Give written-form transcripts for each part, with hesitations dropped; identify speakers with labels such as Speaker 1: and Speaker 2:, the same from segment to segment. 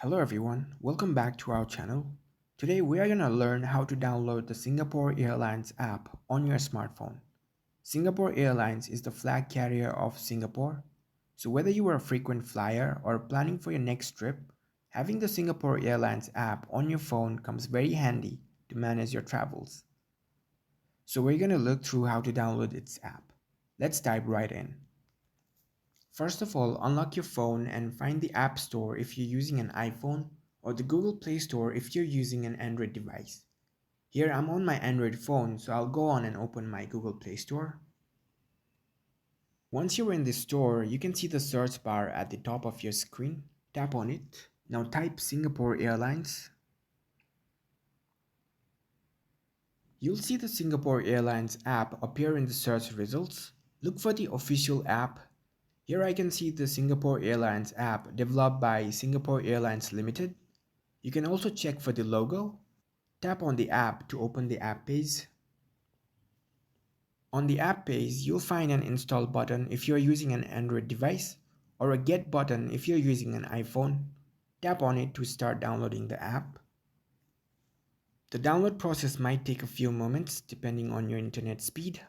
Speaker 1: Hello everyone, welcome back to our channel. Today we are going to learn how to download the Singapore Airlines app on your smartphone. Singapore Airlines is the flag carrier of Singapore. So whether you are a frequent flyer or planning for your next trip, having the Singapore Airlines app on your phone comes very handy to manage your travels. So we're going to look through how to download its app. Let's dive right in. First of all, unlock your phone and find the App Store if you're using an iPhone or the Google Play Store if you're using an Android device. Here I'm on my Android phone, so I'll go on and open my Google Play Store. Once you're in the store, you can see the search bar at the top of your screen. Tap on it. Now type Singapore Airlines. You'll see the Singapore Airlines app appear in the search results. Look for the official app. Here I can see the Singapore Airlines app developed by Singapore Airlines Limited. You can also check for the logo. Tap on the app to open the app page. On the app page, you'll find an install button if you're using an Android device or a get button if you're using an iPhone. Tap on it to start downloading the app. The download process might take a few moments depending on your internet speed.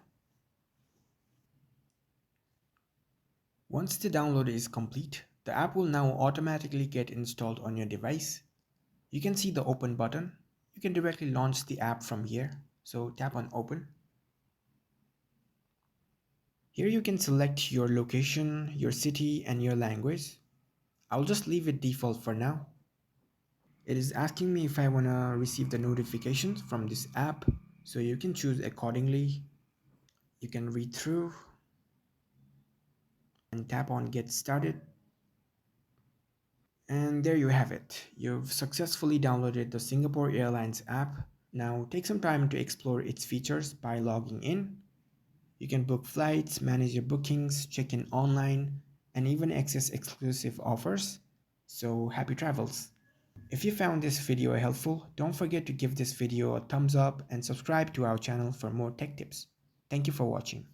Speaker 1: Once the download is complete, the app will now automatically get installed on your device. You can see the open button. You can directly launch the app from here. So tap on open. Here you can select your location, your city, and your language. I'll just leave it default for now. It is asking me if I want to receive the notifications from this app, so you can choose accordingly. You can read through and tap on get started. And there you have it. You've successfully downloaded the Singapore Airlines app. Now take some time to explore its features by logging in. You can book flights, manage your bookings, check in online, and even access exclusive offers. So happy travels! If you found this video helpful, don't forget to give this video a thumbs up and subscribe to our channel for more tech tips. Thank you for watching.